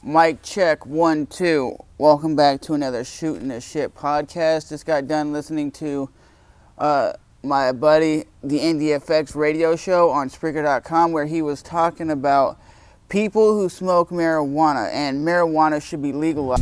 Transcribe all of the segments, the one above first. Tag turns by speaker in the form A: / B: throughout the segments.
A: Mic check 1 2. Welcome back to another Shooting the Shit podcast. Just got done listening to my buddy the NDFX radio show on Spreaker.com, where he was talking about people who smoke marijuana, and marijuana should be legalized.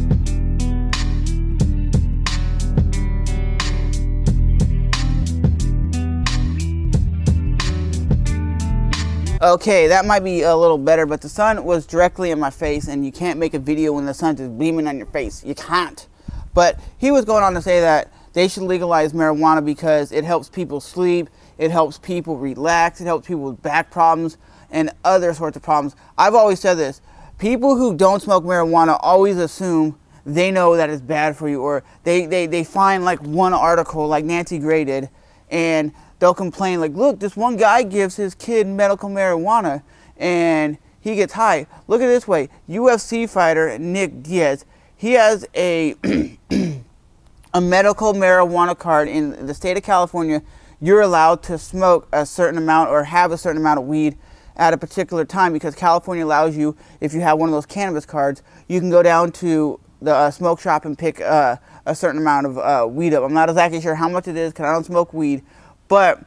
A: Okay, that might be a little better, but the sun was directly in my face, and you can't make a video when the sun's just beaming on your face. You can't. But he was going on to say that they should legalize marijuana because it helps people sleep, it helps people relax, it helps people with back problems and other sorts of problems. I've always said this. People who don't smoke marijuana always assume they know that it's bad for you, or they find like one article like Nancy Gray did, and they'll complain like, look, this one guy gives his kid medical marijuana and he gets high. Look at it this way. UFC fighter Nick Diaz, he has a a medical marijuana card in the state of California. You're allowed to smoke a certain amount or have a certain amount of weed at a particular time, because California allows you, if you have one of those cannabis cards, you can go down to the smoke shop and pick a certain amount of weed up. I'm not exactly sure how much it is because I don't smoke weed. But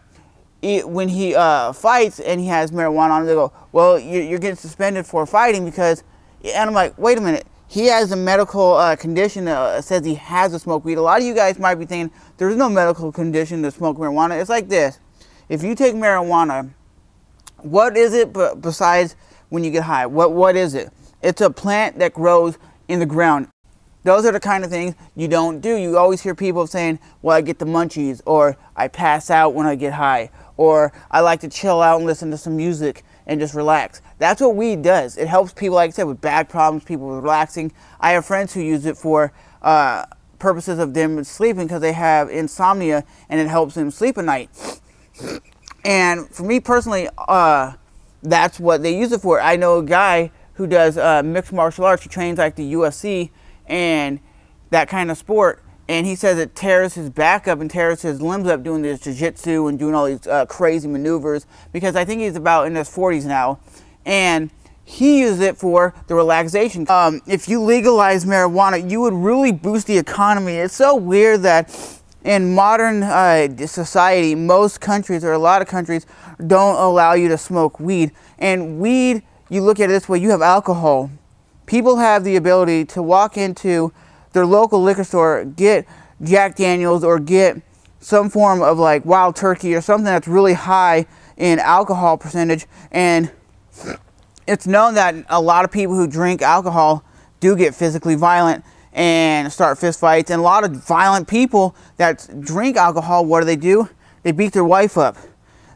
A: when he fights and he has marijuana on, they go, well, you're getting suspended for fighting because, and I'm like, wait a minute, he has a medical condition that says he has to smoke weed. A lot of you guys might be thinking there's no medical condition to smoke marijuana. It's like this. If you take marijuana, what is it besides when you get high? What is it? It's a plant that grows in the ground. Those are the kind of things you don't do. You always hear people saying, well, I get the munchies, or I pass out when I get high, or I like to chill out and listen to some music and just relax. That's what weed does. It helps people, like I said, with back problems, people with relaxing. I have friends who use it for purposes of them sleeping because they have insomnia, and it helps them sleep at night. And for me personally, that's what they use it for. I know a guy who does mixed martial arts. He trains like the UFC and that kind of sport, and he says it tears his back up and tears his limbs up doing this jiu-jitsu and doing all these crazy maneuvers, because I think he's about in his 40s now, and he uses it for the relaxation. If you legalize marijuana, you would really boost the economy. It's so weird that in modern society, most countries, or a lot of countries, don't allow you to smoke weed. And weed, you look at it this way, you have alcohol. People have the ability to walk into their local liquor store, get Jack Daniels, or get some form of like Wild Turkey or something that's really high in alcohol percentage. And it's known that a lot of people who drink alcohol do get physically violent and start fist fights. And a lot of violent people that drink alcohol, what do? They beat their wife up.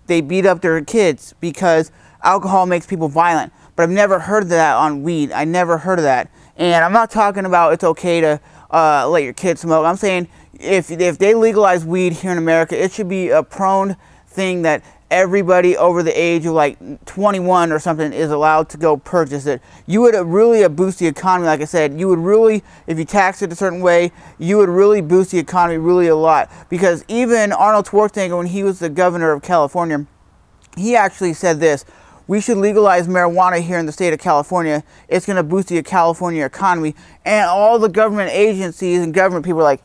A: They beat up their kids because alcohol makes people violent. But I've never heard of that on weed. I never heard of that. And I'm not talking about it's okay to let your kids smoke. I'm saying if they legalize weed here in America, it should be a prone thing that everybody over the age of like 21 or something is allowed to go purchase it. You would really boost the economy. Like I said, you would really, if you tax it a certain way, you would really boost the economy really a lot. Because even Arnold Schwarzenegger, when he was the governor of California, he actually said this: we should legalize marijuana here in the state of California. It's going to boost the California economy. And all the government agencies and government people are like,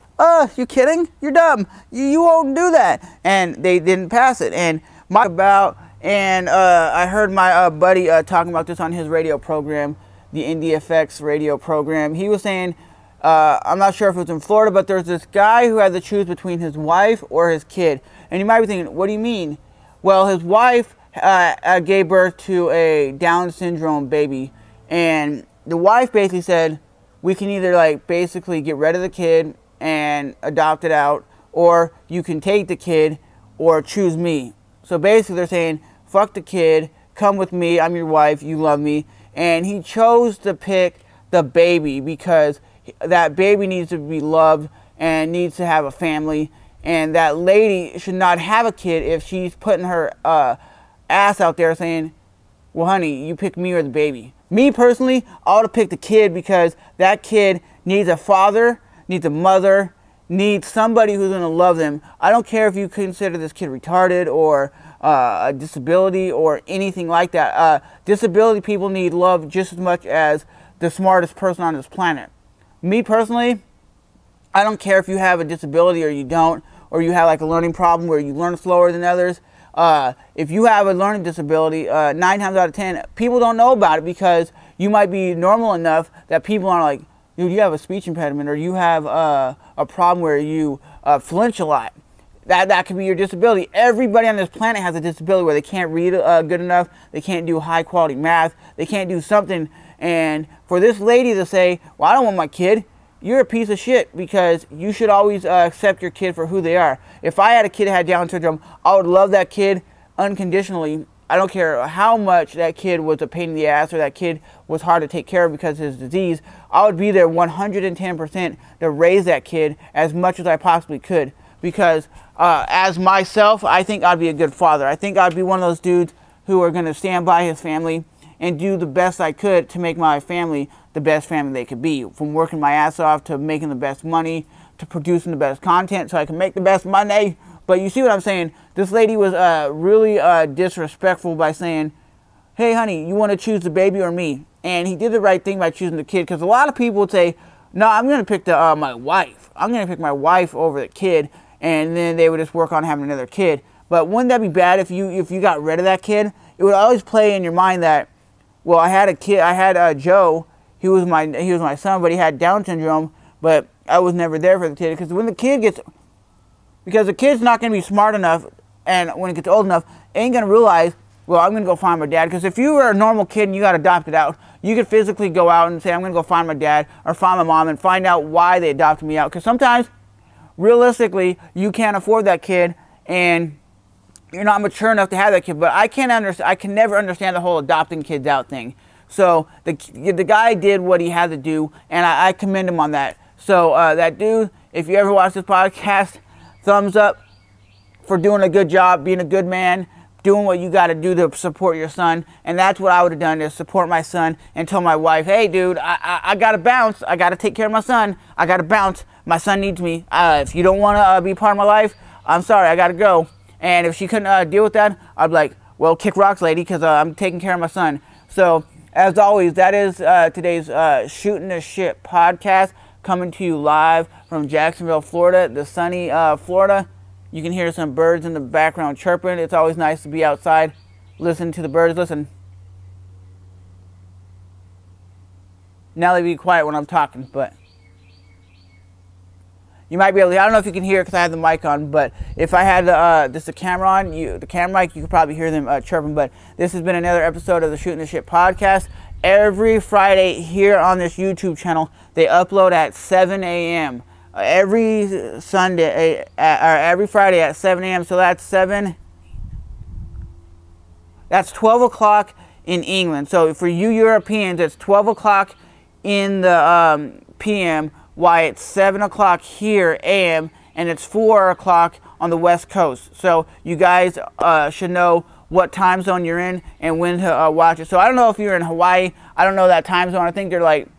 A: you kidding? You're dumb. You won't do that. And they didn't pass it. And I heard my buddy talking about this on his radio program, the NDFX radio program. He was saying, I'm not sure if it was in Florida, but there's this guy who had to choose between his wife or his kid. And you might be thinking, what do you mean? Well, his wife gave birth to a Down syndrome baby, and the wife basically said, we can either like basically get rid of the kid and adopt it out, or you can take the kid or choose me. So basically they're saying, fuck the kid, come with me, I'm your wife, you love me. And he chose to pick the baby because that baby needs to be loved and needs to have a family, and that lady should not have a kid if she's putting her ass out there saying, well, honey, you pick me or the baby. Me personally, I ought to pick the kid, because that kid needs a father, needs a mother, needs somebody who's going to love them. I don't care if you consider this kid retarded or a disability or anything like that. Disability people need love just as much as the smartest person on this planet. Me personally, I don't care if you have a disability or you don't, or you have like a learning problem where you learn slower than others. If you have a learning disability, 9 times out of 10, people don't know about it because you might be normal enough that people are like, dude, you have a speech impediment, or you have a problem where you flinch a lot. That could be your disability. Everybody on this planet has a disability where they can't read good enough, they can't do high quality math, they can't do something. And for this lady to say, well, I don't want my kid, you're a piece of shit, because you should always accept your kid for who they are. If I had a kid that had Down syndrome, I would love that kid unconditionally. I don't care how much that kid was a pain in the ass or that kid was hard to take care of because of his disease. I would be there 110% to raise that kid as much as I possibly could. Because as myself, I think I'd be a good father. I think I'd be one of those dudes who are going to stand by his family and do the best I could to make my family the best family they could be. From working my ass off to making the best money to producing the best content so I can make the best money. But you see what I'm saying? This lady was really disrespectful by saying, hey, honey, you want to choose the baby or me? And he did the right thing by choosing the kid, because a lot of people would say, no, I'm going to pick my wife. I'm going to pick my wife over the kid, and then they would just work on having another kid. But wouldn't that be bad if you got rid of that kid? It would always play in your mind that, well, I had a kid. I had Joe. He was my son, but he had Down syndrome. But I was never there for the kid, because when the kid gets, because the kid's not going to be smart enough, and when it gets old enough, ain't going to realize, well, I'm going to go find my dad. Because if you were a normal kid and you got adopted out, you could physically go out and say, I'm going to go find my dad or find my mom and find out why they adopted me out. Because sometimes, realistically, you can't afford that kid and you're not mature enough to have that kid. But I can never understand the whole adopting kids out thing. So the guy did what he had to do, and I commend him on that. So that dude, if you ever watch this podcast, thumbs up for doing a good job, being a good man, doing what you got to do to support your son. And that's what I would have done, is support my son and tell my wife, hey, dude, I got to bounce. I got to take care of my son. I got to bounce. My son needs me. If you don't want to be part of my life, I'm sorry, I got to go. And if she couldn't deal with that, I'd be like, well, kick rocks, lady, because I'm taking care of my son. So, as always, that is today's Shooting the Shit podcast, coming to you live from Jacksonville, Florida, the sunny Florida. You can hear some birds in the background chirping. It's always nice to be outside, listen to the birds. Listen. Now they be quiet when I'm talking, but you might be able to, I don't know if you can hear it because I have the mic on, but if I had just the camera on, the camera mic, you could probably hear them chirping. But this has been another episode of the Shooting the Shit podcast. Every Friday here on this YouTube channel, they upload at 7 a.m. Every Sunday, or every Friday at 7 a.m. So that's 12 o'clock in England. So for you Europeans, it's 12 o'clock in the p.m., why it's 7 o'clock here a.m., and it's 4 o'clock on the West Coast. So you guys should know what time zone you're in and when to watch it. So I don't know if you're in Hawaii. I don't know that time zone. I think they're like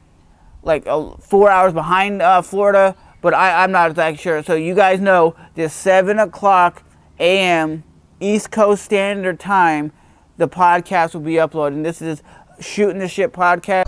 A: 4 hours behind Florida, but I'm not exactly sure. So you guys know this 7 o'clock a.m. East Coast Standard Time, the podcast will be uploaded. And this is Shooting the Shit podcast.